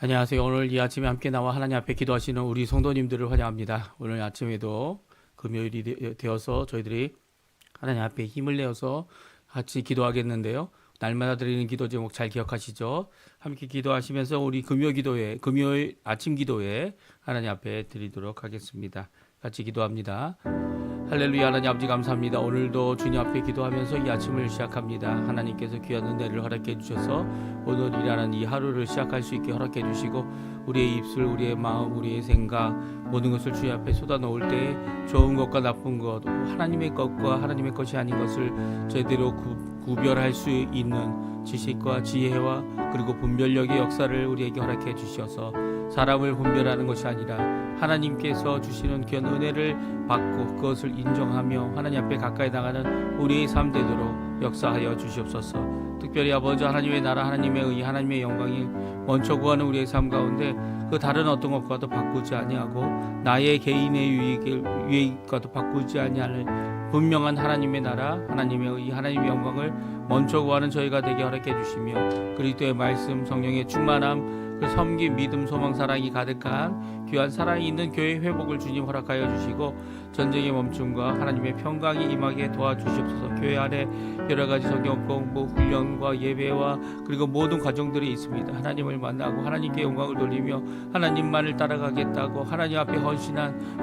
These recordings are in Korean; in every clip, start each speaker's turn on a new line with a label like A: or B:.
A: 안녕하세요. 오늘 이 아침에 함께 나와 하나님 앞에 기도하시는 우리 성도님들을 환영합니다. 오늘 아침에도 금요일이 되어서 저희들이 하나님 앞에 힘을 내어서 같이 기도하겠는데요. 날마다 드리는 기도 제목 잘 기억하시죠? 함께 기도하시면서 우리 금요일 아침 기도에 하나님 앞에 드리도록 하겠습니다. 같이 기도합니다. 할렐루야. 하나님 아버지 감사합니다. 오늘도 주님 앞에 기도하면서 이 아침을 시작합니다. 하나님께서 귀한 은혜를 허락해 주셔서 오늘이라는 이 하루를 시작할 수 있게 허락해 주시고 우리의 입술, 우리의 마음, 우리의 생각 모든 것을 주님 앞에 쏟아놓을 때 좋은 것과 나쁜 것, 하나님의 것과 하나님의 것이 아닌 것을 제대로 구별할 수 있는 지식과 지혜와 그리고 분별력의 역사를 우리에게 허락해 주셔서 사람을 분별하는 것이 아니라 하나님께서 주시는 귀한 은혜를 받고 그것을 인정하며 하나님 앞에 가까이 나가는 우리의 삶 되도록 역사하여 주시옵소서. 특별히 아버지 하나님의 나라, 하나님의 의, 하나님의 영광이 먼저 구하는 우리의 삶 가운데 그 다른 어떤 것과도 바꾸지 아니하고 나의 개인의 유익과도 바꾸지 아니할 분명한 하나님의 나라, 하나님의 의, 하나님의 영광을 먼저 구하는 저희가 되게 허락해 주시며 그리스도의 말씀, 성령의 충만함, 그 섬김, 믿음, 소망, 사랑이 가득한 귀한 사랑이 있는 교회 회복을 주님 허락하여 주시고 전쟁의 멈춤과 하나님의 평강이 임하게 도와주시옵소서. 교회 안에 여러 가지 성경 공부, 훈련과 예배와 그리고 모든 과정들이 있습니다. 하나님을 만나고 하나님께 영광을 돌리며 하나님만을 따라가겠다고 하나님 앞에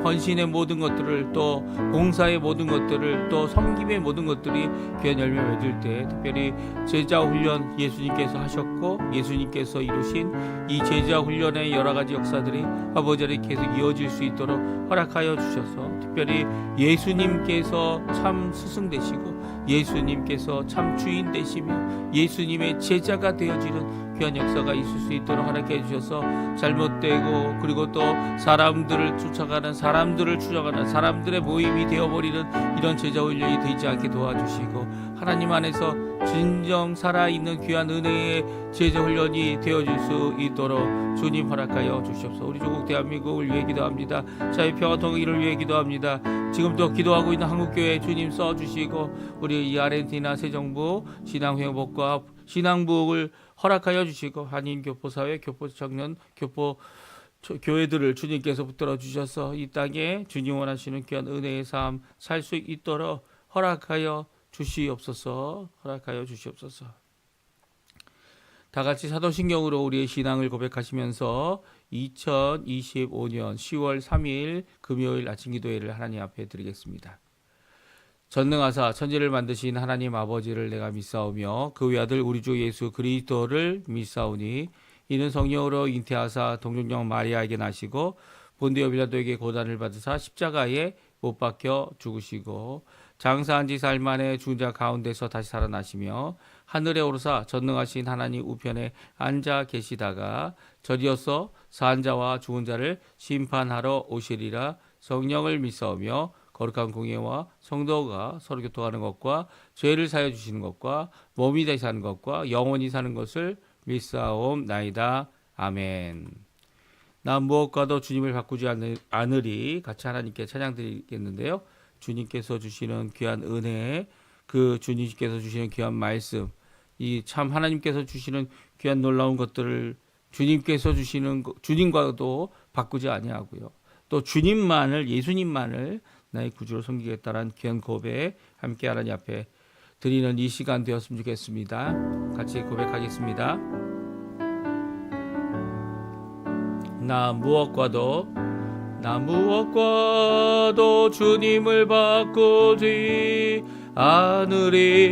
A: 헌신의 모든 것들을 또 봉사의 모든 것들을 또 섬김의 모든 것들이 귀한 열매 맺을 때 특별히 제자 훈련 예수님께서 하셨고 예수님께서 이루신 이 제자 훈련의 여러 가지 역사들이 아버지를 계속 이어질 수 있도록 허락하여 주셔서 특별히 예수님께서 참 스승 되시고 예수님께서 참 주인 되시며 예수님의 제자가 되어지는 귀한 역사가 있을 수 있도록 허락해 주셔서 잘못되고 그리고 또 사람들을 추적하는 사람들의 모임이 되어버리는 이런 제자 훈련이 되지 않게 도와주시고 하나님 안에서 진정 살아있는 귀한 은혜의 제자 훈련이 되어질 수 있도록 주님 허락하여 주시옵소서. 우리 조국 대한민국을 위해 기도합니다. 자유평화 통일을 위해 기도합니다. 지금도 기도하고 있는 한국교회 주님 써주시고 우리 이 아르헨티나 새정부 신앙회복과 신앙부흥을 허락하여 주시고 한인 교포사회, 교포 청년, 교회들을 주님께서 붙들어 주셔서 이 땅에 주님 원하시는 귀한 은혜의 삶 살 수 있도록 허락하여 주시옵소서. 다 같이 사도신경으로 우리의 신앙을 고백하시면서 2025년 10월 3일 금요일 아침 기도회를 하나님 앞에 드리겠습니다. 전능하사 천지를 만드신 하나님 아버지를 내가 믿사오며 그 외아들 우리 주 예수 그리스도를 믿사오니 이는 성령으로 잉태하사 동정녀 마리아에게 나시고 본디오 빌라도에게 고난을 받으사 십자가에 못 박혀 죽으시고 장사한 지 사흘 만에 죽은 자 가운데서 다시 살아나시며 하늘에 오르사 전능하신 하나님 우편에 앉아 계시다가 저리어서 산 자와 죽은 자를 심판하러 오시리라. 성령을 믿사오며 거룩한 공예와 성도가 서로 교통하는 것과 죄를 사여 주시는 것과 몸이 다시 사는 것과 영원히 사는 것을 믿사옵나이다. 아멘. 나 무엇과도 주님을 바꾸지 않으리. 같이 하나님께 찬양드리겠는데요. 주님께서 주시는 귀한 은혜, 그 주님께서 주시는 귀한 말씀, 이 참 하나님께서 주시는 귀한 놀라운 것들을 주님께서 주시는 주님과도 바꾸지 아니하고요. 또 예수님만을 나의 구주로 섬기겠다라는 귀한 고백 함께 하나님 앞에 드리는 이 시간 되었으면 좋겠습니다. 같이 고백하겠습니다. 나 무엇과도 주님을 바꾸지 않으리.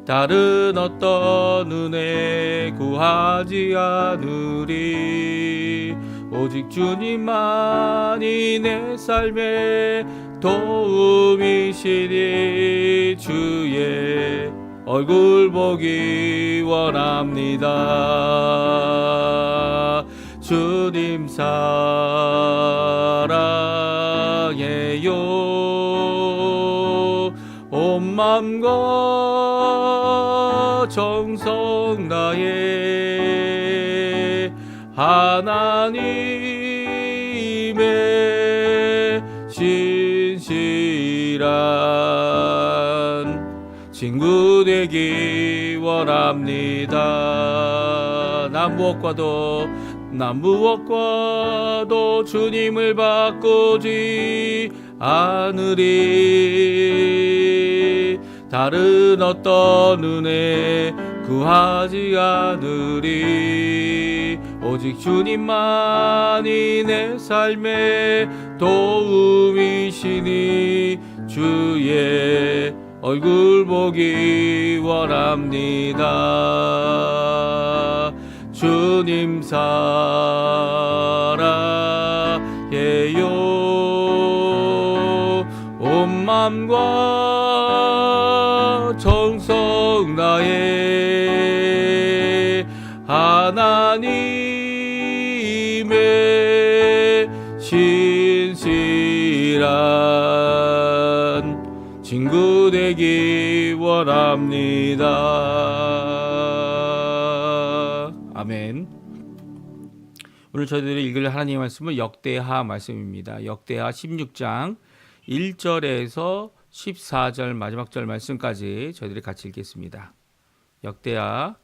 A: 다른 어떤 은혜 구하지 않으리. 오직 주님만이 내 삶의 도움이시니 주의 얼굴 보기 원합니다. 주님 사랑해요. 온 마음과 정성 다해 하나님의 신실한 친구 되기 원합니다. 난 무엇과도 주님을 바꾸지 않으리. 다른 어떤 은혜 구하지 않으리. 오직 주님만이 내 삶의 도움이시니 주의 얼굴 보기 원합니다. 주님 사랑해요. 온 맘과 정성 다해 하나님의 신실한 친구 되기 원합니다. 아멘. 오늘 저희들이 읽을 하나님의 말씀은 역대하 말씀입니다. 역대하 16장 1절에서 14절 마지막 절 말씀까지 저희들이 같이 읽겠습니다. 역대하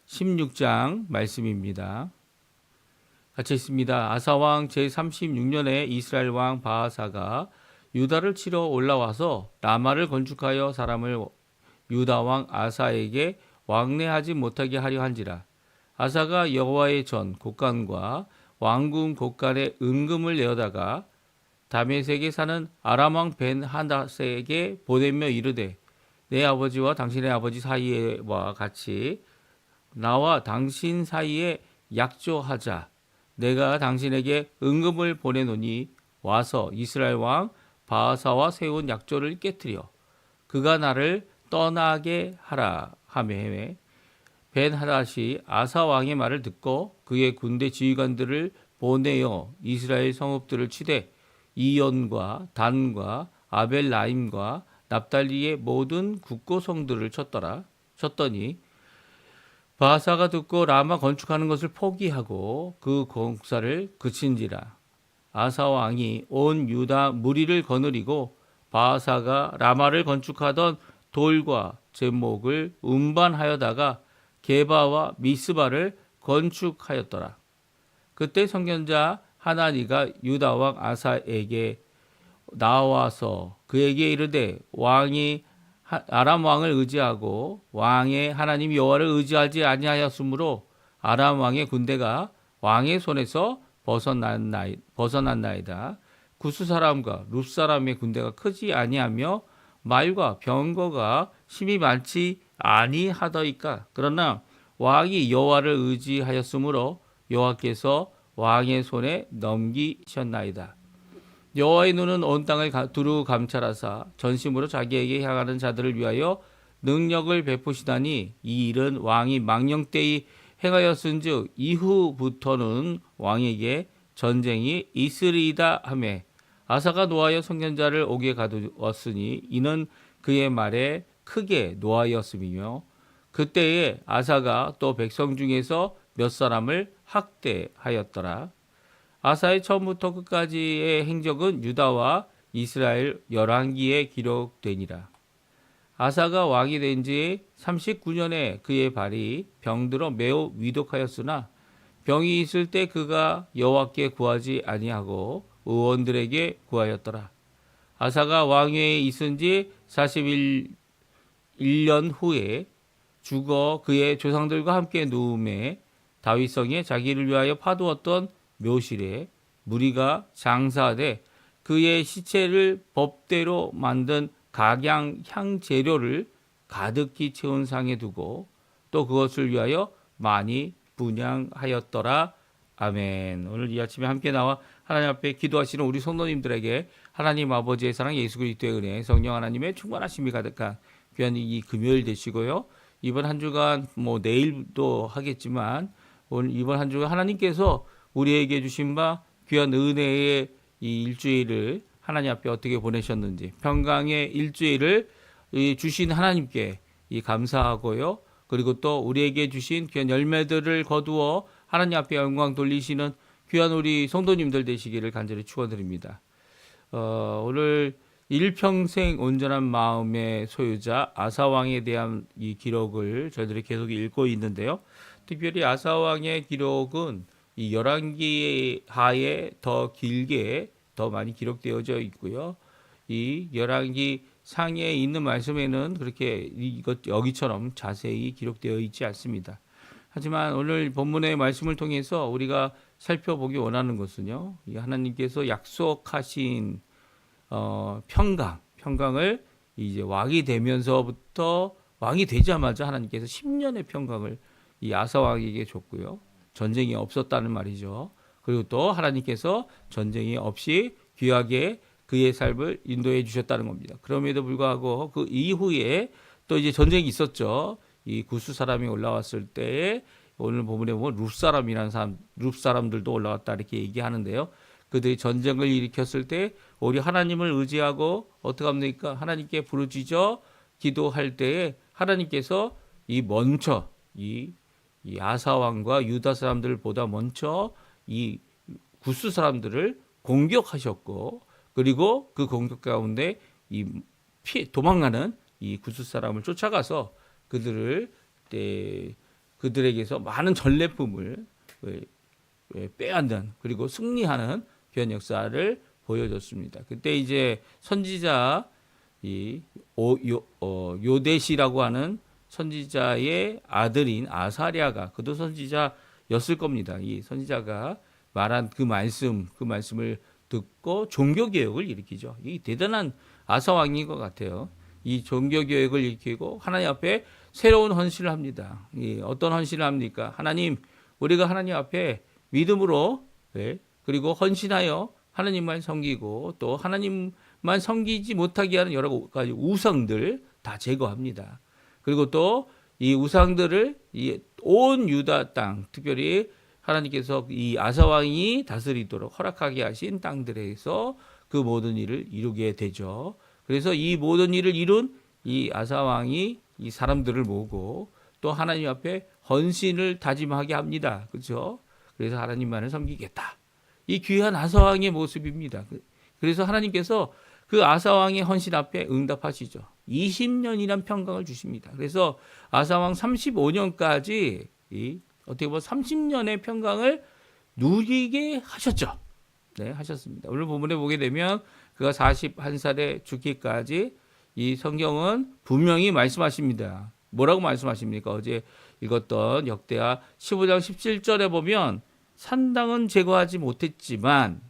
A: 16장 말씀입니다. 같이 있습니다. 아사왕 제36년에 이스라엘 왕 바하사가 유다를 치러 올라와서 라마를 건축하여 사람을 유다 왕 아사에게 왕래하지 못하게 하려 한지라. 아사가 여호와의 전 곡간과 왕궁 곡간에 은금을 내어다가 다메섹에 사는 아람 왕 벤하닷에게 보내며 이르되 내 아버지와 당신의 아버지 사이와 같이 나와 당신 사이에 약조하자. 내가 당신에게 은금을 보내노니 와서 이스라엘 왕 바하사와 세운 약조를 깨뜨려 그가 나를 떠나게 하라 하매 벤하닷이 아사 왕의 말을 듣고 그의 군대 지휘관들을 보내어 이스라엘 성읍들을 치되 이연과 단과 아벨라임과 납달리의 모든 국고성들을 쳤더니 바하사가 듣고 라마 건축하는 것을 포기하고 그 공사를 그친지라. 아사 왕이 온 유다 무리를 거느리고 바하사가 라마를 건축하던 돌과 제목을 운반하여다가 게바와 미스바를 건축하였더라. 그때 선견자 하나니가 유다 왕 아사에게 나와서 그에게 이르되 왕이 아람 왕을 의지하고 왕의 하나님 여호와를 의지하지 아니하였으므로 아람 왕의 군대가 왕의 손에서 벗어났나이다. 구스 사람과 룹 사람의 군대가 크지 아니하며 말과 병거가 심히 많지 아니하더이까. 그러나 왕이 여호와를 의지하였으므로 여호와께서 왕의 손에 넘기셨나이다. 여호와의 눈은 온 땅을 두루 감찰하사 전심으로 자기에게 향하는 자들을 위하여 능력을 베푸시다니 이 일은 왕이 망령때에 행하였은즉 이후부터는 왕에게 전쟁이 있으리이다 하매 아사가 노하여 선견자를 옥에 가두었으니 이는 그의 말에 크게 노하였음이며 그때에 아사가 또 백성 중에서 몇 사람을 학대하였더라. 아사의 처음부터 끝까지의 행적은 유다와 이스라엘 열왕기에 기록되니라. 아사가 왕이 된 지 39년에 그의 발이 병들어 매우 위독하였으나 병이 있을 때 그가 여호와께 구하지 아니하고 의원들에게 구하였더라. 아사가 왕위에 있은 지 41년 후에 죽어 그의 조상들과 함께 누움에 다윗성에 자기를 위하여 파두었던 묘실에 무리가 장사하되 그의 시체를 법대로 만든 각양 향 재료를 가득히 채운 상에 두고 또 그것을 위하여 많이 분향하였더라. 아멘. 오늘 이 아침에 함께 나와 하나님 앞에 기도하시는 우리 성도님들에게 하나님 아버지의 사랑, 예수 그리스도의 은혜, 성령 하나님의 충만하심이 가득한 귀한 이 금요일 되시고요. 이번 한 주간 내일도 하겠지만 오늘 이번 한 주간 하나님께서 우리에게 주신 바 귀한 은혜의 이 일주일을 하나님 앞에 어떻게 보내셨는지 평강의 일주일을 주신 하나님께 감사하고요. 그리고 또 우리에게 주신 귀한 열매들을 거두어 하나님 앞에 영광 돌리시는 귀한 우리 성도님들 되시기를 간절히 축원드립니다. 오늘 일평생 온전한 마음의 소유자 아사왕에 대한 이 기록을 저희들이 계속 읽고 있는데요. 특별히 아사 왕의 기록은 이 열왕기 하에 더 길게 더 많이 기록되어져 있고요. 이 열왕기 상에 있는 말씀에는 그렇게 이것 여기처럼 자세히 기록되어 있지 않습니다. 하지만 오늘 본문의 말씀을 통해서 우리가 살펴보기 원하는 것은요, 이 하나님께서 약속하신 평강을 이제 왕이 되면서부터 왕이 되자마자 하나님께서 10년의 평강을 이 아사 왕에게 줬고요. 전쟁이 없었다는 말이죠. 그리고 또 하나님께서 전쟁이 없이 귀하게 그의 삶을 인도해 주셨다는 겁니다. 그럼에도 불구하고 그 이후에 또 이제 전쟁이 있었죠. 이 구스 사람이 올라왔을 때에 오늘 본문에 보면 룹 사람들도 올라왔다 이렇게 얘기하는데요. 그들이 전쟁을 일으켰을 때 우리 하나님을 의지하고 어떻게 합니까? 하나님께 부르짖어 기도할 때에 하나님께서 이 아사 왕과 유다 사람들보다 먼저 이 구스 사람들을 공격하셨고, 그리고 그 공격 가운데 도망가는 이 구스 사람을 쫓아가서 그들에게서 많은 전래품을 빼앗는, 그리고 승리하는 귀한 역사를 보여줬습니다. 그때 이제 선지자 요데시라고 하는 선지자의 아들인 아사랴가, 그도 선지자였을 겁니다. 이 선지자가 말한 그 말씀을 듣고 종교개혁을 일으키죠. 이 대단한 아사 왕인 것 같아요. 이 종교개혁을 일으키고 하나님 앞에 새로운 헌신을 합니다. 어떤 헌신을 합니까? 하나님, 우리가 하나님 앞에 믿음으로, 그리고 헌신하여 하나님만 섬기고, 또 하나님만 섬기지 못하게 하는 여러 가지 우상들 다 제거합니다. 그리고 또 이 우상들을 온 유다 땅, 특별히 하나님께서 이 아사 왕이 다스리도록 허락하게 하신 땅들에서 그 모든 일을 이루게 되죠. 그래서 이 모든 일을 이룬 이 아사 왕이 이 사람들을 모으고 또 하나님 앞에 헌신을 다짐하게 합니다. 그렇죠? 그래서 하나님만을 섬기겠다. 이 귀한 아사 왕의 모습입니다. 그래서 하나님께서 그 아사 왕의 헌신 앞에 응답하시죠. 20년이란 평강을 주십니다. 그래서 아사 왕 35년까지 어떻게 보면 30년의 평강을 누리게 하셨죠. 네, 하셨습니다. 오늘 본문에 보게 되면 그가 41살에 죽기까지 이 성경은 분명히 말씀하십니다. 뭐라고 말씀하십니까? 어제 읽었던 역대하 15장 17절에 보면 산당은 제거하지 못했지만,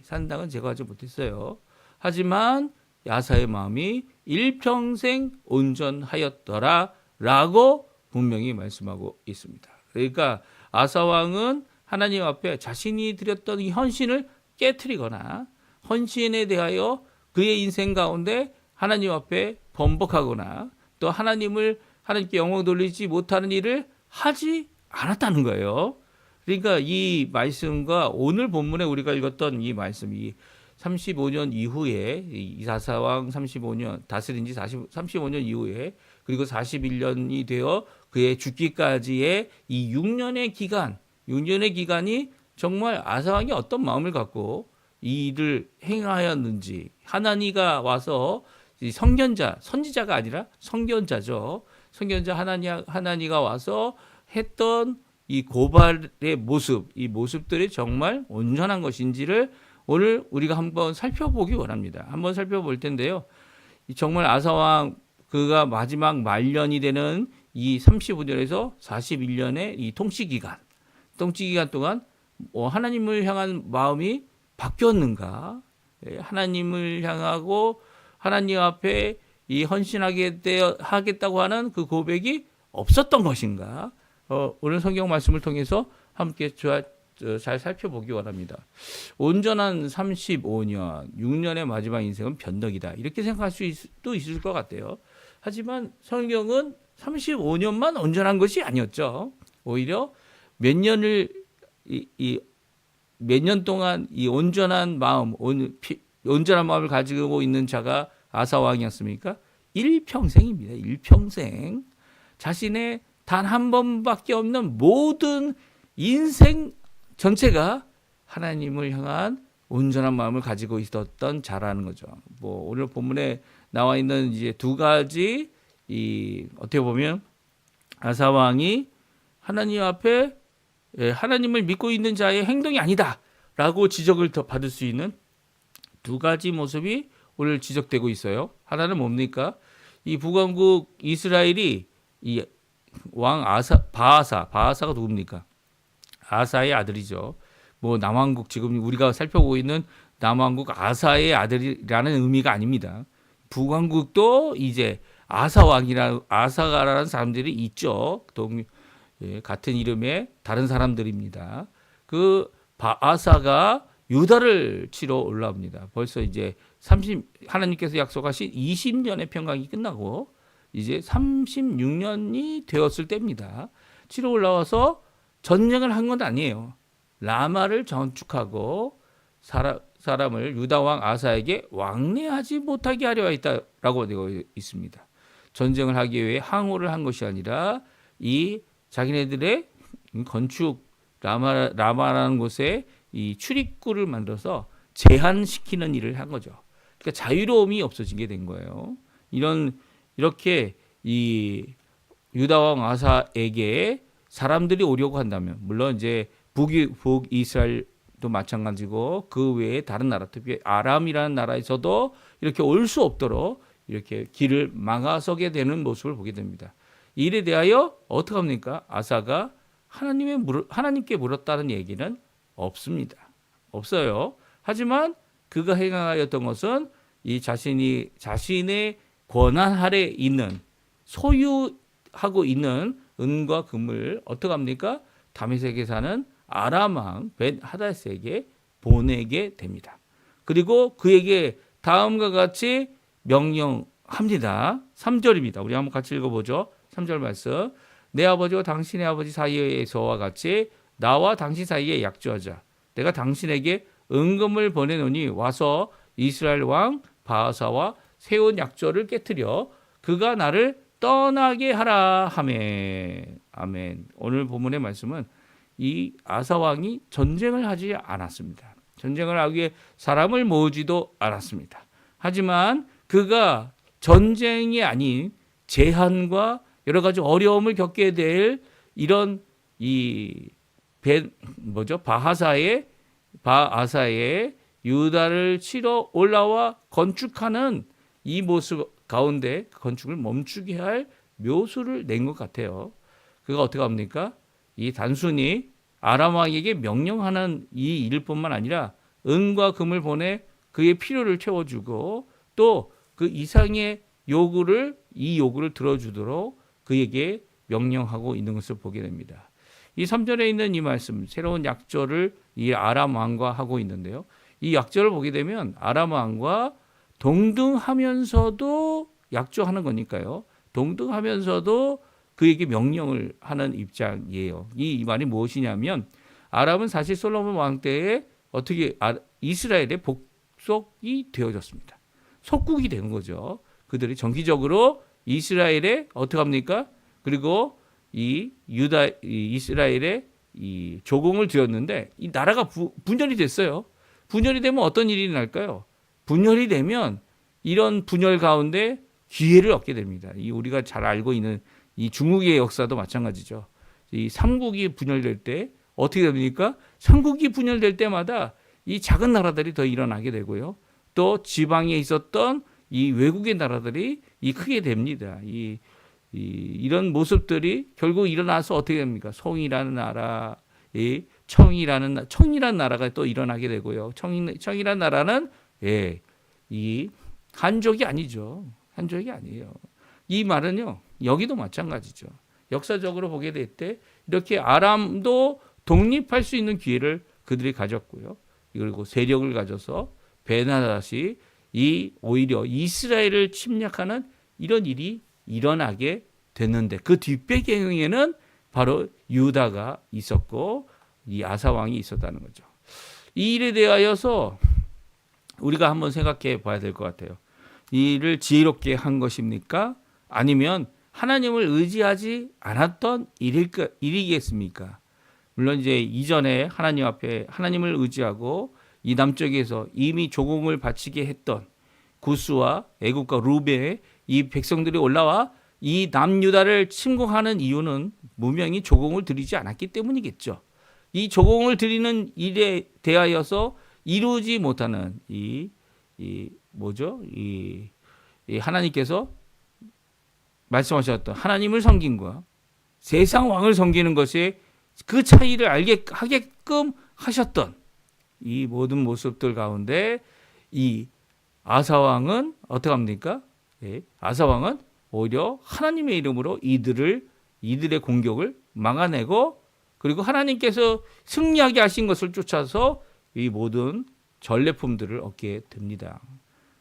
A: 산당은 제거하지 못했어요. 하지만 아사의 마음이 일평생 온전하였더라 라고 분명히 말씀하고 있습니다. 그러니까 아사 왕은 하나님 앞에 자신이 드렸던 이 헌신을 깨트리거나 헌신에 대하여 그의 인생 가운데 하나님 앞에 번복하거나 또 하나님께 영광 돌리지 못하는 일을 하지 않았다는 거예요. 그러니까 이 말씀과 오늘 본문에 우리가 읽었던 이 말씀이 35년 이후에 이 아사 왕 35년 다스린 지 35년 이후에, 그리고 41년이 되어 그의 죽기까지의 이 6년의 기간이 정말 아사 왕이 어떤 마음을 갖고 이 일을 행하였는지, 하나니가 와서 선지자가 아니라 선견자죠. 선견자 하나니가 와서 했던 이 고발의 모습, 이 모습들이 정말 온전한 것인지를 오늘 우리가 한번 살펴보기 원합니다. 한번 살펴볼 텐데요. 정말 아사 왕 그가 마지막 말년이 되는 이 35년에서 41년의 이 통치 기간 동안 하나님을 향한 마음이 바뀌었는가? 하나님을 향하고 하나님 앞에 이 하겠다고 하는 그 고백이 없었던 것인가? 오늘 성경 말씀을 통해서 함께 잘 살펴보기 원합니다. 온전한 35년, 6년의 마지막 인생은 변덕이다. 이렇게 생각할 수도 있을 것 같아요. 하지만 성경은 35년만 온전한 것이 아니었죠. 오히려 몇 년 동안 이 온전한 마음을 가지고 있는 자가 아사 왕이었습니까? 일평생입니다. 일평생. 자신의 단 한 번밖에 없는 모든 인생 전체가 하나님을 향한 온전한 마음을 가지고 있었던 자라는 거죠. 오늘 본문에 나와 있는 이제 두 가지 어떻게 보면 아사 왕이 하나님 앞에 하나님을 믿고 있는 자의 행동이 아니다라고 지적을 더 받을 수 있는 두 가지 모습이 오늘 지적되고 있어요. 하나는 뭡니까? 이 북왕국 이스라엘이 이 왕 바하사가 누굽니까? 아사의 아들이죠. 뭐 남왕국 지금 우리가 살펴보고 있는 남왕국 아사의 아들이라는 의미가 아닙니다. 북왕국도 이제 아사가라는 사람들이 있죠. 같은 이름의 다른 사람들입니다. 그 바아사가 유다를 치러 올라옵니다. 벌써 이제 하나님께서 약속하신 20년의 평강이 끝나고 이제 36년이 되었을 때입니다. 치러 올라와서 전쟁을 한 건 아니에요. 라마를 건축하고 사람을 유다 왕 아사에게 왕래하지 못하게 하려 했다라고 되어 있습니다. 전쟁을 하기 위해 항오를 한 것이 아니라 이 자기네들의 건축 라마라는 곳에 이 출입구를 만들어서 제한시키는 일을 한 거죠. 그러니까 자유로움이 없어진 게 된 거예요. 이렇게 이 유다 왕 아사에게 사람들이 오려고 한다면, 물론 이제 북이스라엘도 마찬가지고 그 외에 다른 나라, 특히 아람이라는 나라에서도 이렇게 올 수 없도록 이렇게 길을 막아서게 되는 모습을 보게 됩니다. 이 일에 대하여 어떻게 합니까? 아사가 하나님께 물었다는 얘기는 없습니다. 없어요. 하지만 그가 행하였던 것은 이 자신의 권한 아래 있는 소유하고 있는 은과 금을 어떻게 합니까? 다메섹에 사는 아람 왕 벤 하닷에게 보내게 됩니다. 그리고 그에게 다음과 같이 명령합니다. 3절입니다. 우리 한번 같이 읽어보죠. 3절 말씀. 내 아버지와 당신의 아버지 사이에서와 같이 나와 당신 사이에 약조하자. 내가 당신에게 은금을 보내노니 와서 이스라엘 왕 바하사와 세운 약조를 깨뜨려 그가 나를 떠나게 하라 하매. 아멘. 오늘 본문의 말씀은 이 아사 왕이 전쟁을 하지 않았습니다. 전쟁을 하기 위해 사람을 모으지도 않았습니다. 하지만 그가 전쟁이 아닌 제한과 여러 가지 어려움을 겪게 될 이런 바하사의 유다를 치러 올라와 건축하는 이 모습 가운데 건축을 멈추게 할 묘수를 낸 것 같아요. 그가 어떻게 합니까? 이 단순히 아람 왕에게 명령하는 이 일뿐만 아니라 은과 금을 보내 그의 필요를 채워주고 또 그 이상의 요구를 들어주도록 그에게 명령하고 있는 것을 보게 됩니다. 이 3절에 있는 이 말씀, 새로운 약조를 이 아람 왕과 하고 있는데요. 이 약조를 보게 되면 아람 왕과 동등하면서도 약조하는 거니까요. 동등하면서도 그에게 명령을 하는 입장이에요. 이 말이 무엇이냐면 아람은 사실 솔로몬 왕 때에 어떻게 이스라엘의 복속이 되어졌습니다. 속국이 된 거죠. 그들이 정기적으로 이스라엘에 어떻게 합니까? 그리고 이스라엘에 이 조공을 드렸는데 이 나라가 분열이 됐어요. 분열이 되면 어떤 일이 날까요? 분열이 되면 이런 분열 가운데 기회를 얻게 됩니다. 우리가 잘 알고 있는 이 중국의 역사도 마찬가지죠. 이 삼국이 분열될 때 어떻게 됩니까? 삼국이 분열될 때마다 이 작은 나라들이 더 일어나게 되고요. 또 지방에 있었던 이 외국의 나라들이 크게 됩니다. 이런 모습들이 결국 일어나서 어떻게 됩니까? 송이라는 나라, 청이라는 나라가 또 일어나게 되고요. 청이라는 나라는 이 한족이 아니죠. 한족이 아니에요. 이 말은요. 여기도 마찬가지죠. 역사적으로 보게 될 때 이렇게 아람도 독립할 수 있는 기회를 그들이 가졌고요. 그리고 세력을 가져서 벤하닷이 오히려 이스라엘을 침략하는 이런 일이 일어나게 됐는데 그 뒷배경에는 바로 유다가 있었고 이 아사 왕이 있었다는 거죠. 이 일에 대하여서 우리가 한번 생각해 봐야 될 것 같아요. 이 일을 지혜롭게 한 것입니까? 아니면 하나님을 의지하지 않았던 일이겠습니까? 물론 이제 이전에 하나님 앞에 하나님을 의지하고 이 남쪽에서 이미 조공을 바치게 했던 구스와 애굽과 루벤의 이 백성들이 올라와 이 남유다를 침공하는 이유는 분명히 조공을 드리지 않았기 때문이겠죠. 이 조공을 드리는 일에 대하여서 이루지 못하는 이 하나님께서 말씀하셨던 하나님을 섬김과 세상 왕을 섬기는 것에 그 차이를 알게 하게끔 하셨던 이 모든 모습들 가운데 이 아사 왕은 어떻게 합니까? 아사 왕은 오히려 하나님의 이름으로 이들의 공격을 막아내고 그리고 하나님께서 승리하게 하신 것을 쫓아서 이 모든 전례품들을 얻게 됩니다.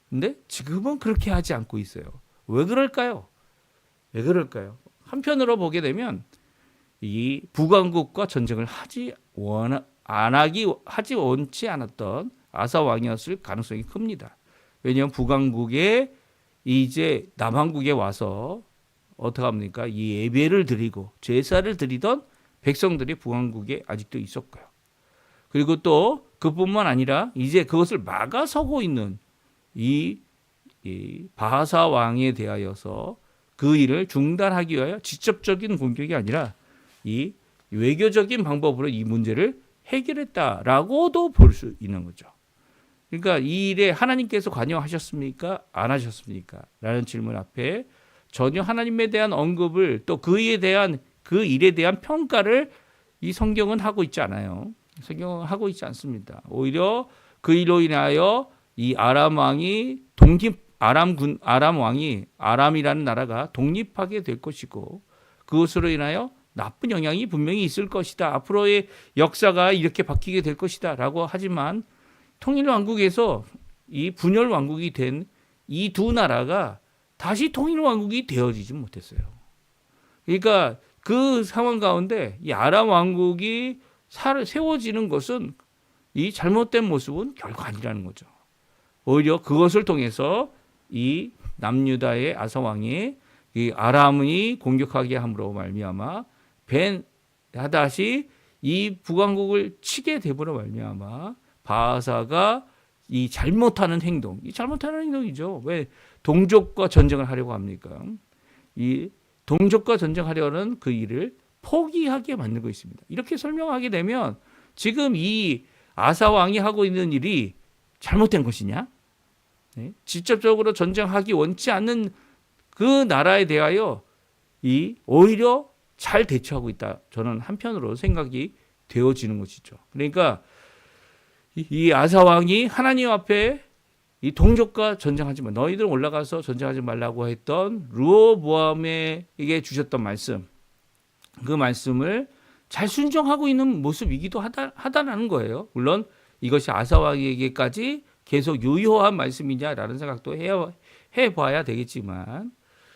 A: 근데 지금은 그렇게 하지 않고 있어요. 왜 그럴까요? 왜 그럴까요? 한편으로 보게 되면 이 북왕국과 전쟁을 하지 원치 않았던 아사 왕이었을 가능성이 큽니다. 왜냐하면 북왕국에 이제 남왕국에 와서 어떻게 합니까? 이 예배를 드리고 제사를 드리던 백성들이 북왕국에 아직도 있었고요. 그리고 또 그뿐만 아니라 이제 그것을 막아서고 있는 이 바하사 왕에 대하여서 그 일을 중단하기 위하여 직접적인 공격이 아니라 이 외교적인 방법으로 이 문제를 해결했다라고도 볼 수 있는 거죠. 그러니까 이 일에 하나님께서 관여하셨습니까? 안 하셨습니까? 라는 질문 앞에 전혀 하나님에 대한 언급을 또 그 일에 대한 평가를 이 성경은 하고 있지 않아요. 성경은 하고 있지 않습니다. 오히려 그 일로 인하여 이 아람 왕이 아람이라는 나라가 독립하게 될 것이고 그것으로 인하여 나쁜 영향이 분명히 있을 것이다. 앞으로의 역사가 이렇게 바뀌게 될 것이다. 라고 하지만 통일왕국에서 이 분열왕국이 된 이 두 나라가 다시 통일왕국이 되어지지 못했어요. 그러니까 그 상황 가운데 이 아람 왕국이 세워지는 것은 이 잘못된 모습은 결코 아니라는 거죠. 오히려 그것을 통해서 이 남유다의 아사 왕이 이 아람이 공격하게 함으로 말미암아 벤 하닷이 이 북왕국을 치게 되므로 말미암아 바하사가 이 잘못하는 행동이죠. 왜 동족과 전쟁을 하려고 합니까? 이 동족과 전쟁하려는 그 일을 포기하게 만들고 있습니다. 이렇게 설명하게 되면 지금 이 아사 왕이 하고 있는 일이 잘못된 것이냐? 네? 직접적으로 전쟁하기 원치 않는 그 나라에 대하여 오히려 잘 대처하고 있다. 저는 한편으로 생각이 되어지는 것이죠. 그러니까 이 아사 왕이 하나님 앞에 이 동족과 전쟁하지 마. 너희들 올라가서 전쟁하지 말라고 했던 르호보암에게 주셨던 말씀. 그 말씀을 잘 순종하고 있는 모습이기도 하다라는 거예요. 물론 이것이 아사 왕에게까지 계속 유효한 말씀이냐라는 생각도 해봐야 되겠지만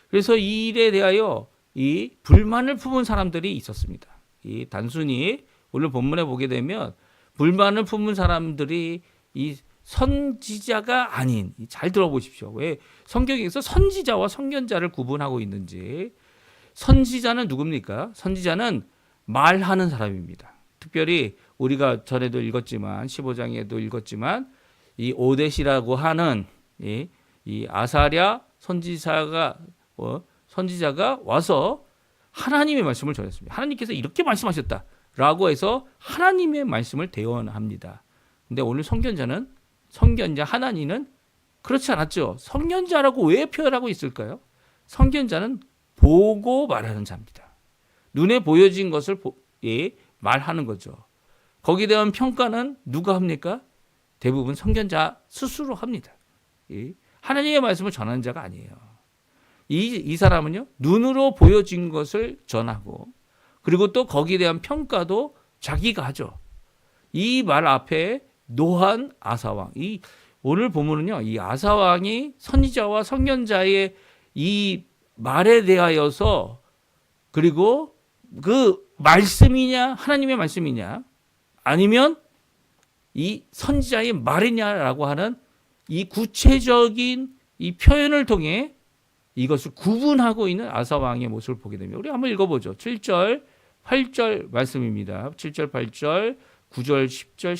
A: 그래서 이 일에 대하여 이 불만을 품은 사람들이 있었습니다. 이 단순히 오늘 본문에 보게 되면 불만을 품은 사람들이 이 선지자가 아닌 잘 들어보십시오. 왜 성경에서 선지자와 선견자를 구분하고 있는지. 선지자는 누굽니까? 선지자는 말하는 사람입니다. 특별히 우리가 전에도 읽었지만 15장에도 읽었지만 이 오뎃이라고 하는 이 아사랴 선지자가 와서 하나님의 말씀을 전했습니다. 하나님께서 이렇게 말씀하셨다라고 해서 하나님의 말씀을 대언합니다. 근데 오늘 선견자 하나니는 그렇지 않았죠. 선견자라고 왜 표현하고 있을까요? 선견자는 보고 말하는 자입니다. 눈에 보여진 것을 말하는 거죠. 거기에 대한 평가는 누가 합니까? 대부분 선견자 스스로 합니다. 하나님의 말씀을 전하는 자가 아니에요. 이 사람은요, 눈으로 보여진 것을 전하고, 그리고 또 거기에 대한 평가도 자기가 하죠. 이 말 앞에 노한 아사왕. 오늘 보면은요, 이 아사왕이 선지자와 선견자의 이 말에 대하여서, 그리고 그 말씀이냐, 하나님의 말씀이냐, 아니면 이 선지자의 말이냐라고 하는 이 구체적인 이 표현을 통해 이것을 구분하고 있는 아사왕의 모습을 보게 됩니다. 우리 한번 읽어보죠. 7절, 8절 말씀입니다. 7절, 8절, 9절, 10절,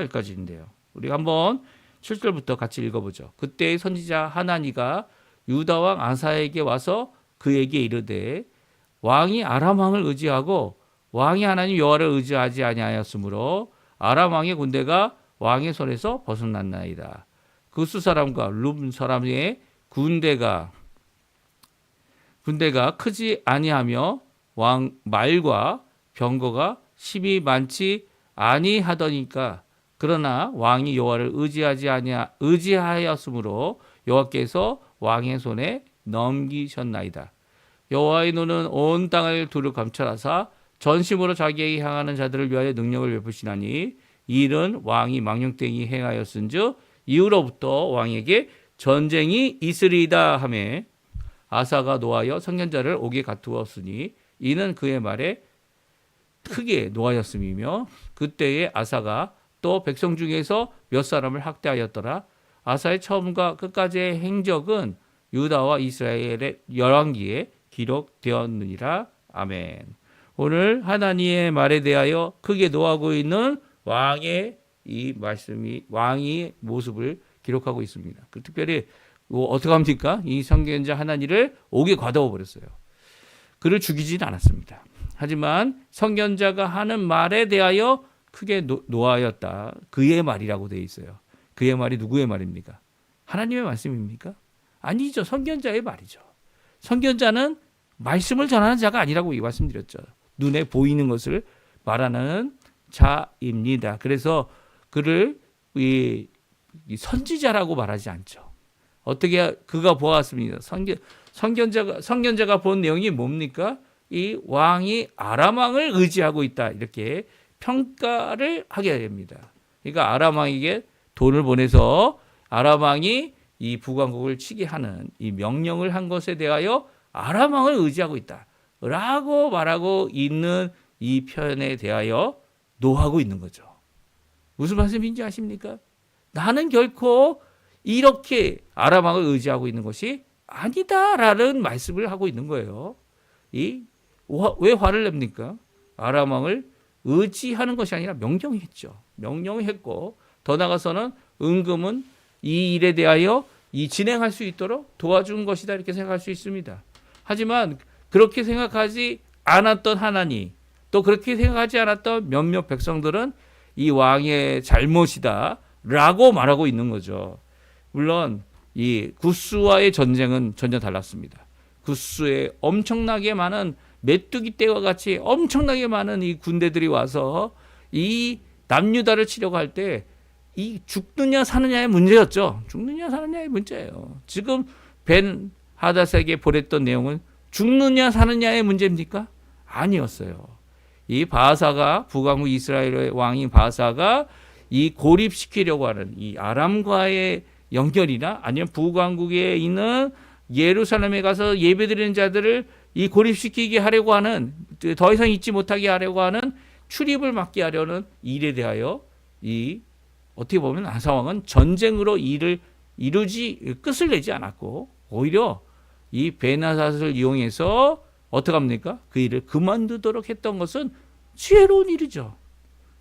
A: 11절까지인데요. 우리 한번 7절부터 같이 읽어보죠. 그때 선지자 하나니가 유다왕 아사에게 와서 그에게 이르되 왕이 아람 왕을 의지하고 왕이 하나님 여호와를 의지하지 아니하였으므로 아람 왕의 군대가 왕의 손에서 벗어났나이다. 구스 사람과 룸 사람의 군대가 크지 아니하며 왕 말과 병거가 심히 많지 아니하더니까 그러나 왕이 여호와를 의지하였으므로 여호와께서 왕의 손에 넘기셨나이다. 여호와의 눈은 온 땅을 두루 감찰하사 전심으로 자기에게 향하는 자들을 위하여 능력을 베푸시나니 이 일은 왕이 망령되이 행하였은즉 이후로부터 왕에게 전쟁이 있으리이다 하매 아사가 노하여 선견자를 옥에 가두었으니 이는 그의 말에 크게 노하였음이며 그때에 아사가 또 백성 중에서 몇 사람을 학대하였더라. 아사의 처음과 끝까지의 행적은 유다와 이스라엘의 열왕기에 기록되었느니라. 아멘. 오늘 하나님의 말에 대하여 크게 노하고 있는 왕의 이 말씀이 왕의 모습을 기록하고 있습니다. 특별히 어떻게 합니까? 이 선견자 하나니를 옥에 가두어 버렸어요. 그를 죽이지는 않았습니다. 하지만 선견자가 하는 말에 대하여 크게 노하였다. 그의 말이라고 되어 있어요. 그의 말이 누구의 말입니까? 하나님의 말씀입니까? 아니죠. 선견자의 말이죠. 선견자는 말씀을 전하는 자가 아니라고 말씀드렸죠. 눈에 보이는 것을 말하는 자입니다. 그래서 그를 이 선지자라고 말하지 않죠. 어떻게 그가 보았습니다. 선견자가 본 내용이 뭡니까? 이 왕이 아람 왕을 의지하고 있다. 이렇게 평가를 하게 됩니다. 그러니까 아람 왕에게 돈을 보내서 아람 왕이 이 북왕국을 치게 하는 이 명령을 한 것에 대하여 아람 왕을 의지하고 있다. 라고 말하고 있는 이 표현에 대하여 노하고 있는 거죠. 무슨 말씀인지 아십니까? 나는 결코 이렇게 아람 왕을 의지하고 있는 것이 아니다라는 말씀을 하고 있는 거예요. 왜 화를 냅니까? 아람 왕을 의지하는 것이 아니라 명령했죠. 명령했고 더 나아가서는 은금은 이 일에 대하여 진행할 수 있도록 도와준 것이다 이렇게 생각할 수 있습니다. 하지만 그렇게 생각하지 않았던 하나님 또 그렇게 생각하지 않았던 몇몇 백성들은 이 왕의 잘못이다 라고 말하고 있는 거죠. 물론 이 구스와의 전쟁은 전혀 달랐습니다. 구스에 엄청나게 많은 메뚜기 떼와 같이 엄청나게 많은 이 군대들이 와서 이 남유다를 치려고 할 때 이 죽느냐 사느냐의 문제였죠. 죽느냐 사느냐의 문제예요. 지금 벤 하닷에게 보냈던 내용은 죽느냐 사느냐의 문제입니까? 아니었어요. 이 바사가 북왕국 이스라엘의 왕인 바사가 이 고립시키려고 하는 이 아람과의 연결이나 아니면 북왕국에 있는 예루살렘에 가서 예배드리는 자들을 이 고립시키게 하려고 하는 더 이상 있지 못하게 하려고 하는 출입을 막게 하려는 일에 대하여 이 어떻게 보면 아사 왕은 전쟁으로 일을 끝을 내지 않았고 오히려 이 베나닷을 이용해서 어떻게 합니까? 그 일을 그만두도록 했던 것은 지혜로운 일이죠.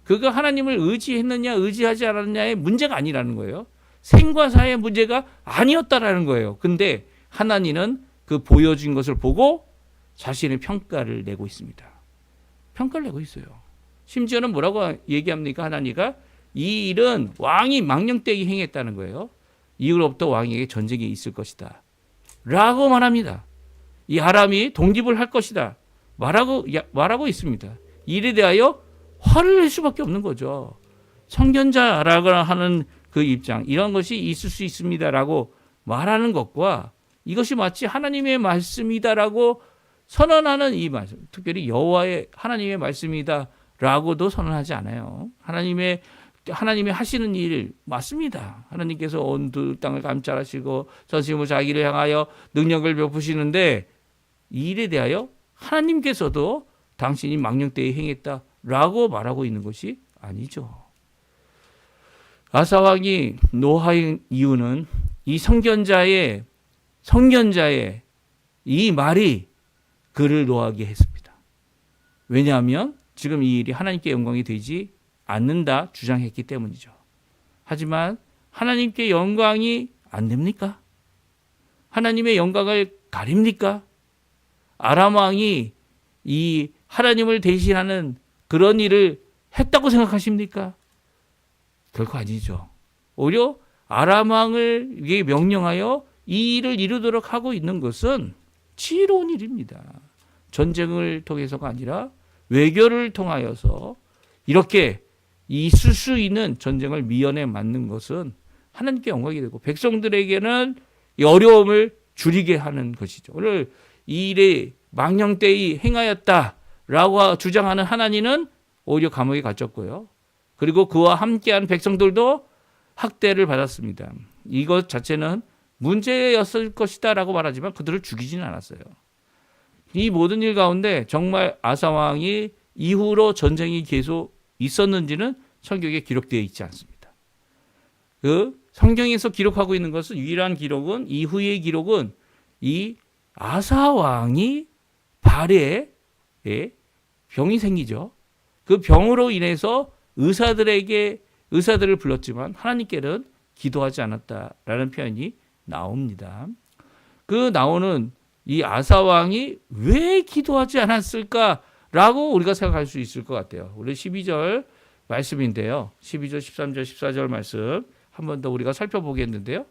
A: 그가 하나님을 의지했느냐 의지하지 않았느냐의 문제가 아니라는 거예요. 생과 사의 문제가 아니었다라는 거예요. 근데 하나님은 그 보여준 것을 보고 자신의 평가를 내고 있습니다. 평가를 내고 있어요. 심지어는 뭐라고 얘기합니까? 하나님가 이 일은 왕이 망령되게 행했다는 거예요. 이후로부터 왕에게 전쟁이 있을 것이다. 라고 말합니다. 이 아람이 독립을 할 것이다. 말하고 있습니다. 일에 대하여 화를 낼 수밖에 없는 거죠. 선견자라고 하는 그 입장, 이런 것이 있을 수 있습니다라고 말하는 것과 이것이 마치 하나님의 말씀이다라고 선언하는 이 말씀, 특별히 여호와의 하나님의 말씀이다라고도 선언하지 않아요. 하나님의 하시는 일 맞습니다. 하나님께서 온 땅을 감찰하시고 전심으로 자기를 향하여 능력을 베푸시는데 이 일에 대하여 하나님께서도 당신이 망령되이 행했다라고 말하고 있는 것이 아니죠. 아사 왕이 노하인 이유는 이 선견자의 이 말이 그를 노하게 했습니다. 왜냐하면 지금 이 일이 하나님께 영광이 되지 않는다 주장했기 때문이죠. 하지만 하나님께 영광이 안 됩니까? 하나님의 영광을 가립니까?
B: 아람 왕이 이 하나님을 대신하는 그런 일을 했다고 생각하십니까? 결코 아니죠. 오히려 아람 왕을 명령하여 이 일을 이루도록 하고 있는 것은 지혜로운 일입니다. 전쟁을 통해서가 아니라 외교를 통하여서 이렇게 있을 수 있는 전쟁을 미연에 맞는 것은 하나님께 영광이 되고 백성들에게는 이 어려움을 줄이게 하는 것이죠. 오늘 이 일에 망령되이 행하였다라고 주장하는 하나님은 오히려 감옥에 갇혔고요. 그리고 그와 함께한 백성들도 학대를 받았습니다. 이것 자체는 문제였을 것이다 라고 말하지만 그들을 죽이지는 않았어요. 이 모든 일 가운데 정말 아사 왕이 이후로 전쟁이 계속 있었는지는 성경에 기록되어 있지 않습니다. 그 성경에서 기록하고 있는 것은 유일한 기록은 이후의 기록은 이 아사 왕이 발에 병이 생기죠. 그 병으로 인해서 의사들을 불렀지만 하나님께는 기도하지 않았다라는 표현이 나옵니다. 그 나오는 이 아사 왕이 왜 기도하지 않았을까라고 우리가 생각할 수 있을 것 같아요. 우리 12절 말씀인데요. 12절, 13절, 14절 말씀 한 번 더 우리가 살펴보겠는데요.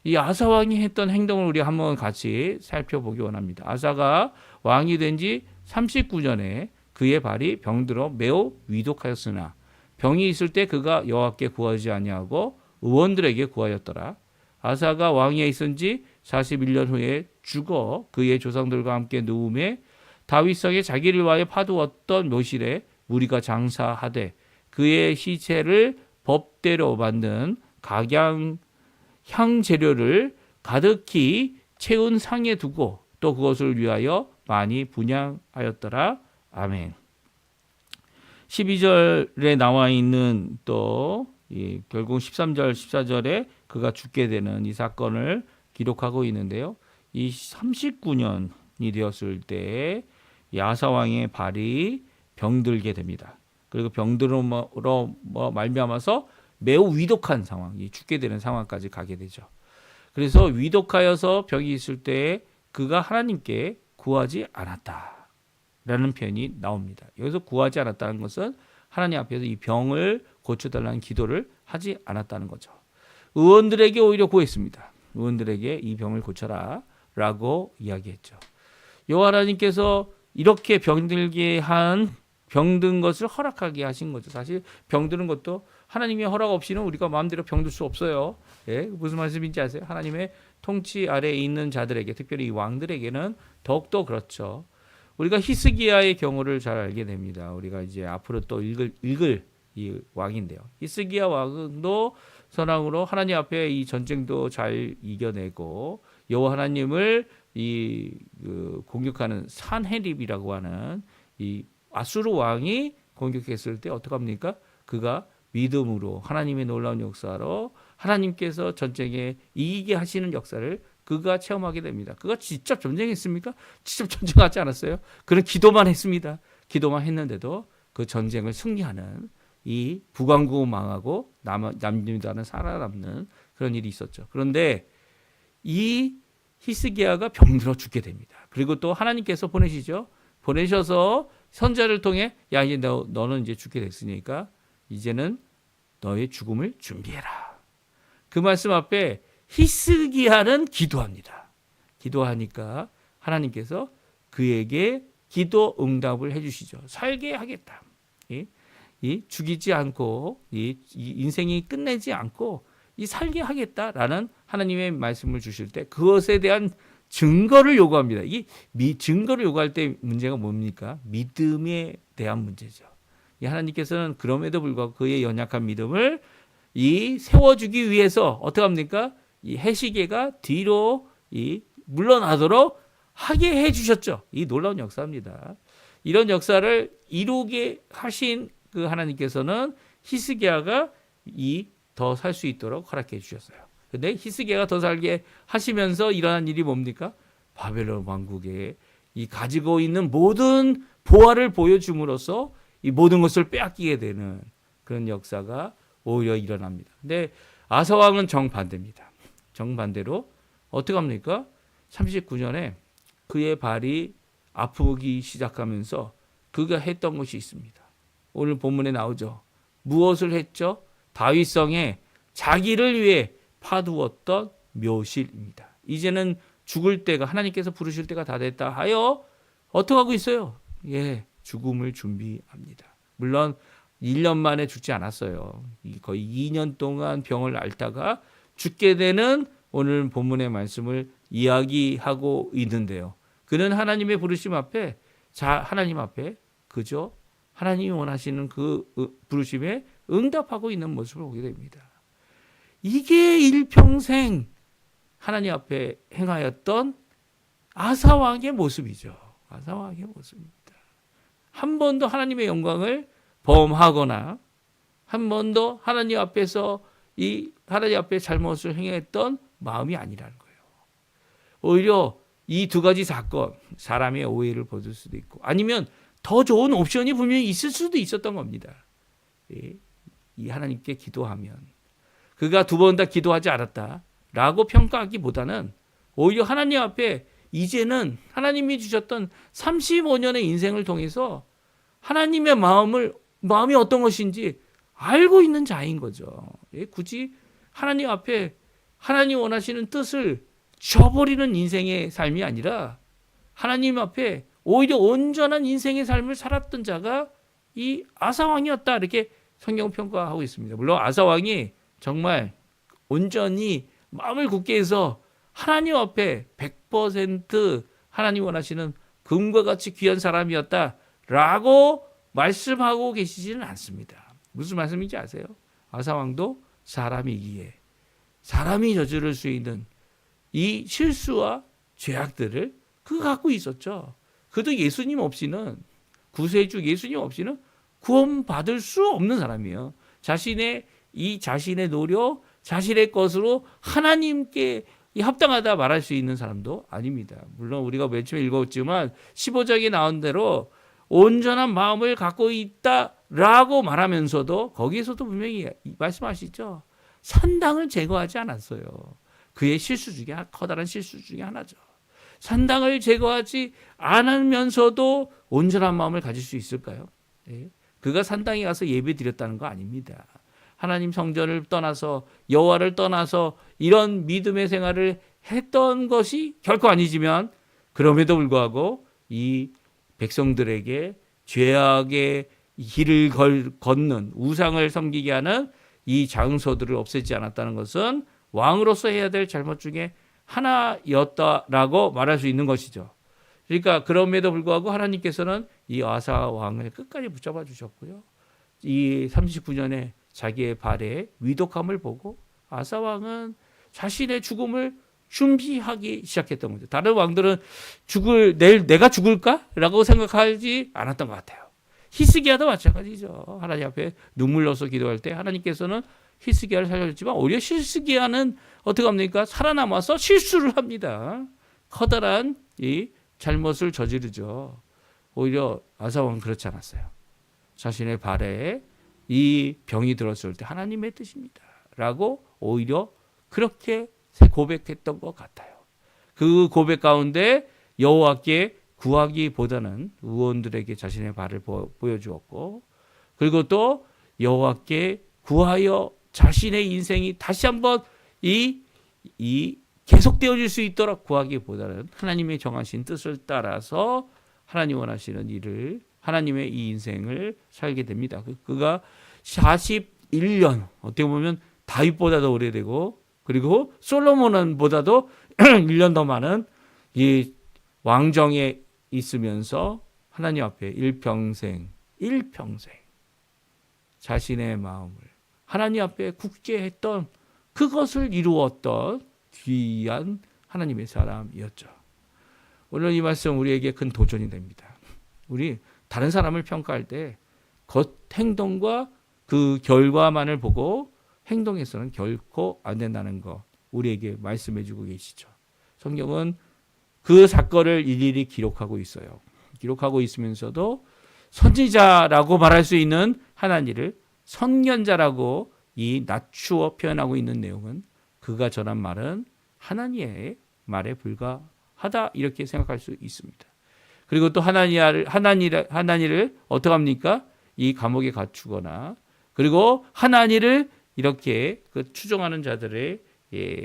B: 이 아사 왕이 했던 행동을 우리 한번 같이 살펴보기 원합니다. 아사가 왕이 된 지 39년에 그의 발이 병들어 매우 위독하였으나 병이 있을 때 그가 여호와께 구하지 아니하고 의원들에게 구하였더라. 아사가 왕위에 있은 지 41년 후에 죽어 그의 조상들과 함께 누움에 다윗성에 자기를 위하여 파두었던 묘실에 무리가 장사하되 그의 시체를 법대로 만든 각양 향 재료를 가득히 채운 상에 두고 또 그것을 위하여 많이 분향하였더라. 아멘. 12절에 나와 있는 또 결국 13절, 14절에 그가 죽게 되는 이 사건을 기록하고 있는데요. 이 39년이 되었을 때 아사 왕의 발이 병들게 됩니다. 그리고 병들음으로 말미암아서 매우 위독한 상황이 죽게 되는 상황까지 가게 되죠. 그래서 위독하여서 병이 있을 때 그가 하나님께 구하지 않았다라는 표현이 나옵니다. 여기서 구하지 않았다는 것은 하나님 앞에서 이 병을 고쳐달라는 기도를 하지 않았다는 거죠. 의원들에게 오히려 구했습니다. 의원들에게 이 병을 고쳐라 라고 이야기했죠. 여호와 하나님께서 이렇게 병든 것을 허락하게 하신 거죠. 사실 병드는 것도 하나님의 허락 없이는 우리가 마음대로 병들 수 없어요. 무슨 말씀인지 아세요? 하나님의 통치 아래에 있는 자들에게, 특별히 이 왕들에게는 더욱더 그렇죠. 우리가 히스기야의 경우를 잘 알게 됩니다. 우리가 이제 앞으로 또 읽을 이 왕인데요. 히스기야 왕도 선왕으로 하나님 앞에 이 전쟁도 잘 이겨내고 여호와 하나님을 공격하는 산헤립이라고 하는 이 아수르 왕이 공격했을 때 어떡합니까? 그가 믿음으로 하나님의 놀라운 역사로 하나님께서 전쟁에 이기게 하시는 역사를 그가 체험하게 됩니다. 그가 직접 전쟁했습니까? 직접 전쟁하지 않았어요. 그는 기도만 했습니다. 기도만 했는데도 그 전쟁을 승리하는 이 북왕국을 망하고 남유다는 살아남는 그런 일이 있었죠. 그런데 이 히스기야가 병들어 죽게 됩니다. 그리고 또 하나님께서 보내셔서 선자를 통해 야 이제 너는 이제 죽게 됐으니까 이제는 너의 죽음을 준비해라. 그 말씀 앞에 히스기야는 기도합니다. 기도하니까 하나님께서 그에게 기도 응답을 해주시죠. 살게 하겠다. 죽이지 않고 이 인생이 끝내지 않고 살게 하겠다라는 하나님의 말씀을 주실 때 그것에 대한 증거를 요구합니다. 증거를 요구할 때 문제가 뭡니까? 믿음에 대한 문제죠. 하나님께서는 그럼에도 불구하고 그의 연약한 믿음을 세워주기 위해서 어떻게 합니까? 이 해시계가 뒤로 물러나도록 하게 해주셨죠. 이 놀라운 역사입니다. 이런 역사를 이루게 하신 그 하나님께서는 히스기야가 더 살 수 있도록 허락해 주셨어요. 근데 히스기야가 더 살게 하시면서 일어난 일이 뭡니까? 바벨론 왕국에 가지고 있는 모든 보화를 보여줌으로써 이 모든 것을 빼앗기게 되는 그런 역사가 오히려 일어납니다. 근데 아사 왕은 정반대입니다. 정반대로 어떻게 합니까? 39년에 그의 발이 아프기 시작하면서 그가 했던 것이 있습니다. 오늘 본문에 나오죠. 무엇을 했죠? 다윗성에 자기를 위해 파두었던 묘실입니다. 이제는 죽을 때가, 하나님께서 부르실 때가 다 됐다 하여 어떻게 하고 있어요? 죽음을 준비합니다. 물론 1년 만에 죽지 않았어요. 거의 2년 동안 병을 앓다가 죽게 되는 오늘 본문의 말씀을 이야기하고 있는데요. 그는 하나님의 부르심 앞에, 하나님 앞에 그저 하나님이 원하시는 그 부르심에 응답하고 있는 모습을 보게 됩니다. 이게 일평생 하나님 앞에 행하였던 아사왕의 모습이죠. 아사왕의 모습입니다. 한 번도 하나님의 영광을 범하거나 한 번도 하나님 앞에서 하나님 앞에 잘못을 행했던 마음이 아니라는 거예요. 오히려 이 두 가지 사건, 사람의 오해를 벗을 수도 있고 아니면 더 좋은 옵션이 분명히 있을 수도 있었던 겁니다. 이 하나님께 기도하면 그가 두 번 다 기도하지 않았다라고 평가하기보다는 오히려 하나님 앞에 이제는 하나님이 주셨던 35년의 인생을 통해서 하나님의 마음이 어떤 것인지 알고 있는 자인 거죠. 굳이 하나님 앞에 하나님 원하시는 뜻을 저버리는 인생의 삶이 아니라 하나님 앞에 오히려 온전한 인생의 삶을 살았던 자가 이 아사왕이었다, 이렇게 성경 평가하고 있습니다. 물론 아사왕이 정말 온전히 마음을 굳게 해서 하나님 앞에 100% 하나님 원하시는 금과 같이 귀한 사람이었다라고 말씀하고 계시지는 않습니다. 무슨 말씀인지 아세요? 아사왕도 사람이기에 사람이 저지를 수 있는 이 실수와 죄악들을 그가 갖고 있었죠. 그도 예수님 없이는, 구세주 예수님 없이는 구원받을 수 없는 사람이에요. 자신의 노력, 자신의 것으로 하나님께 합당하다 말할 수 있는 사람도 아닙니다. 물론 우리가 맨 처음에 읽었지만 15장에 나온 대로 온전한 마음을 갖고 있다라고 말하면서도 거기에서도 분명히 말씀하시죠. 산당을 제거하지 않았어요. 그의 실수 중에, 커다란 실수 중에 하나죠. 산당을 제거하지 않으면서도 온전한 마음을 가질 수 있을까요? 그가 산당에 가서 예배 드렸다는 거 아닙니다. 하나님 성전을 떠나서, 여호와를 떠나서 이런 믿음의 생활을 했던 것이 결코 아니지만 그럼에도 불구하고 이 백성들에게 죄악의 길을 걷는, 우상을 섬기게 하는 이 장소들을 없애지 않았다는 것은 왕으로서 해야 될 잘못 중에 하나였다라고 말할 수 있는 것이죠. 그러니까 그럼에도 불구하고 하나님께서는 이 아사 왕을 끝까지 붙잡아 주셨고요. 이 39년에 자기의 발에 위독함을 보고 아사 왕은 자신의 죽음을 준비하기 시작했던 거죠. 다른 왕들은 내가 죽을까라고 생각하지 않았던 것 같아요. 히스기야도 마찬가지죠. 하나님 앞에 눈물 넣어서 기도할 때 하나님께서는 히스기야를 살려줬지만 오히려 히스기야는 어떻게 합니까? 살아남아서 실수를 합니다. 커다란 이 잘못을 저지르죠. 오히려 아사 왕은 그렇지 않았어요. 자신의 발에 이 병이 들었을 때 하나님의 뜻입니다 라고 오히려 그렇게 고백했던 것 같아요. 그 고백 가운데 여호와께 구하기보다는 의원들에게 자신의 발을 보여주었고, 그리고 또 여호와께 구하여 자신의 인생이 다시 한번 이 계속되어질 수 있도록 구하기보다는 하나님의 정하신 뜻을 따라서 하나님 원하시는 일을, 하나님의 이 인생을 살게 됩니다. 그가 41년, 어떻게 보면 다윗보다도 오래되고 그리고 솔로몬보다도 1년 더 많은 이 왕정에 있으면서 하나님 앞에 일평생 자신의 마음을 하나님 앞에 굳게 했던, 그것을 이루었던 귀한 하나님의 사람이었죠. 오늘 이 말씀 우리에게 큰 도전이 됩니다. 우리 다른 사람을 평가할 때 겉 행동과 그 결과만을 보고 행동에서는 결코 안 된다는 거 우리에게 말씀해 주고 계시죠. 성경은 그 사건을 일일이 기록하고 있어요. 기록하고 있으면서도 선지자라고 말할 수 있는 하나님을 선견자라고 낮추어 표현하고 있는 내용은 그가 전한 말은 하나님의 말에 불과하다, 이렇게 생각할 수 있습니다. 그리고 또 하나니를 어떻게 합니까? 이 감옥에 갖추거나 그리고 하나니를 이렇게 그 추종하는 자들의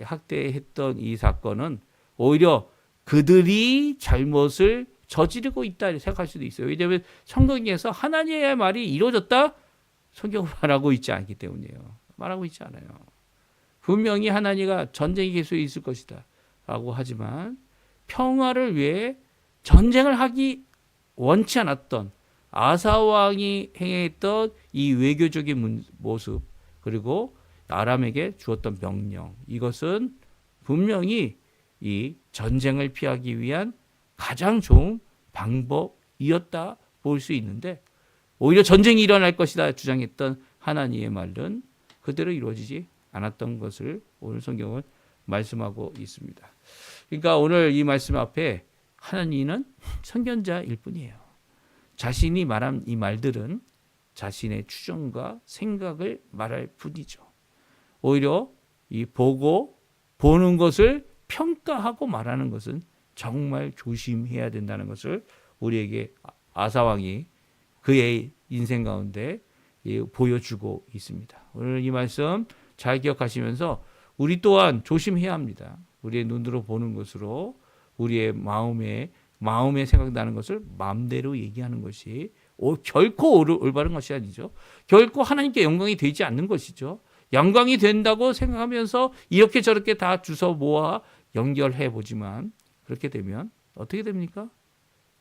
B: 학대했던 이 사건은 오히려 그들이 잘못을 저지르고 있다 생각할 수도 있어요. 왜냐하면 성경에서 하나님의 말이 이루어졌다 성경은 말하고 있지 않기 때문이에요. 말하고 있지 않아요. 분명히 하나님가 전쟁이 계속 있을 것이다 라고 하지만 평화를 위해 전쟁을 하기 원치 않았던 아사왕이 행했던 이 외교적인 모습 그리고 아람에게 주었던 명령 이것은 분명히 이 전쟁을 피하기 위한 가장 좋은 방법이었다 볼 수 있는데 오히려 전쟁이 일어날 것이다 주장했던 하나님의 말은 그대로 이루어지지 않았던 것을 오늘 성경은 말씀하고 있습니다. 그러니까 오늘 이 말씀 앞에 하나님은 선견자일 뿐이에요. 자신이 말한 이 말들은 자신의 추정과 생각을 말할 뿐이죠. 오히려 이 보는 것을 평가하고 말하는 것은 정말 조심해야 된다는 것을 우리에게 아사왕이 그의 인생 가운데 보여주고 있습니다. 오늘 이 말씀 잘 기억하시면서 우리 또한 조심해야 합니다. 우리의 눈으로 보는 것으로 우리의 마음에 생각나는 것을 마음대로 얘기하는 것이 결코 올바른 것이 아니죠. 결코 하나님께 영광이 되지 않는 것이죠. 영광이 된다고 생각하면서 이렇게 저렇게 다 주워 모아 연결해 보지만 그렇게 되면 어떻게 됩니까?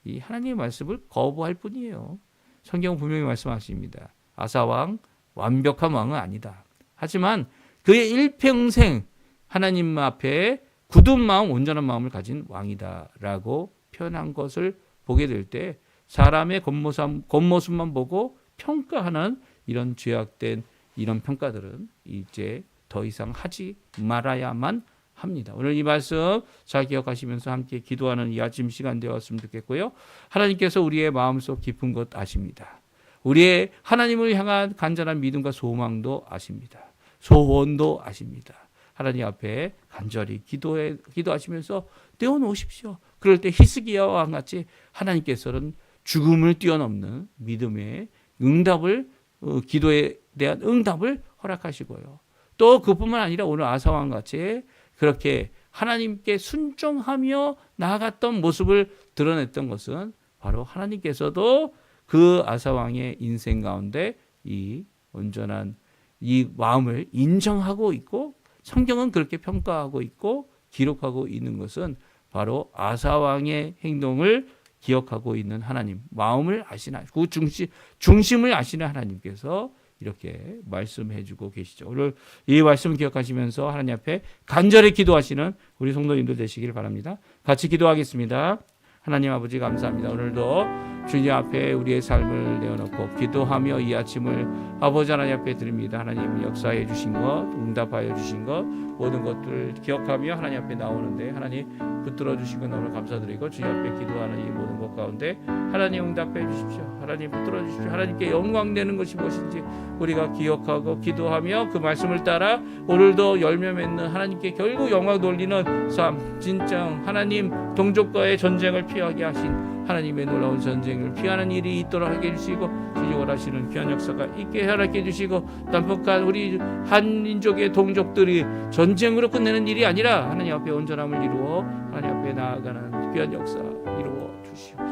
B: 이 하나님의 말씀을 거부할 뿐이에요. 성경은 분명히 말씀하십니다. 아사왕 완벽한 왕은 아니다. 하지만 그의 일평생 하나님 앞에 굳은 마음, 온전한 마음을 가진 왕이다라고 표현한 것을 보게 될 때 사람의 겉모습만 보고 평가하는 이런 죄악된 이런 평가들은 이제 더 이상 하지 말아야만 합니다. 오늘 이 말씀 잘 기억하시면서 함께 기도하는 이 아침 시간 되었으면 좋겠고요. 하나님께서 우리의 마음속 깊은 것 아십니다. 우리의 하나님을 향한 간절한 믿음과 소망도 아십니다. 소원도 아십니다. 하나님 앞에 간절히 기도하시면서 떼어놓으십시오. 그럴 때 히스기야와 같이 하나님께서는 죽음을 뛰어넘는 믿음의 응답을 기도에 대한 응답을 허락하시고요. 또 그뿐만 아니라 오늘 아사왕 같이 그렇게 하나님께 순종하며 나아갔던 모습을 드러냈던 것은 바로 하나님께서도 그 아사왕의 인생 가운데 이 온전한 이 마음을 인정하고 있고 성경은 그렇게 평가하고 있고 기록하고 있는 것은 바로 아사왕의 행동을 기억하고 있는 하나님, 마음을 아시는 그 중심을 아시는 하나님께서 이렇게 말씀해 주고 계시죠. 오늘 이 말씀 기억하시면서 하나님 앞에 간절히 기도하시는 우리 성도님들 되시길 바랍니다. 같이 기도하겠습니다. 하나님 아버지 감사합니다. 오늘도 주님 앞에 우리의 삶을 내어놓고 기도하며 이 아침을 아버지 하나님 앞에 드립니다. 하나님 역사해 주신 것, 응답하여 주신 것, 모든 것들 기억하며 하나님 앞에 나오는데 하나님 붙들어 주신 것 너무 감사드리고 주님 앞에 기도하는 이 모든 것 가운데 하나님 응답해 주십시오. 하나님 붙들어 주십시오. 하나님께 영광 내는 것이 무엇인지 우리가 기억하고 기도하며 그 말씀을 따라 오늘도 열매 맺는 하나님께 결국 영광 돌리는 삶, 진정 하나님 동족과의 전쟁을 피하게 하신 하나님의 놀라운 전쟁을 피하는 일이 있도록 하게 해주시고 주님 원하시는 귀한 역사가 있게 허락해 주시고 남북한 우리 한민족의 동족들이 전쟁으로 끝내는 일이 아니라 하나님 앞에 온전함을 이루어 하나님 앞에 나아가는 귀한 역사 이루어 주시옵소서.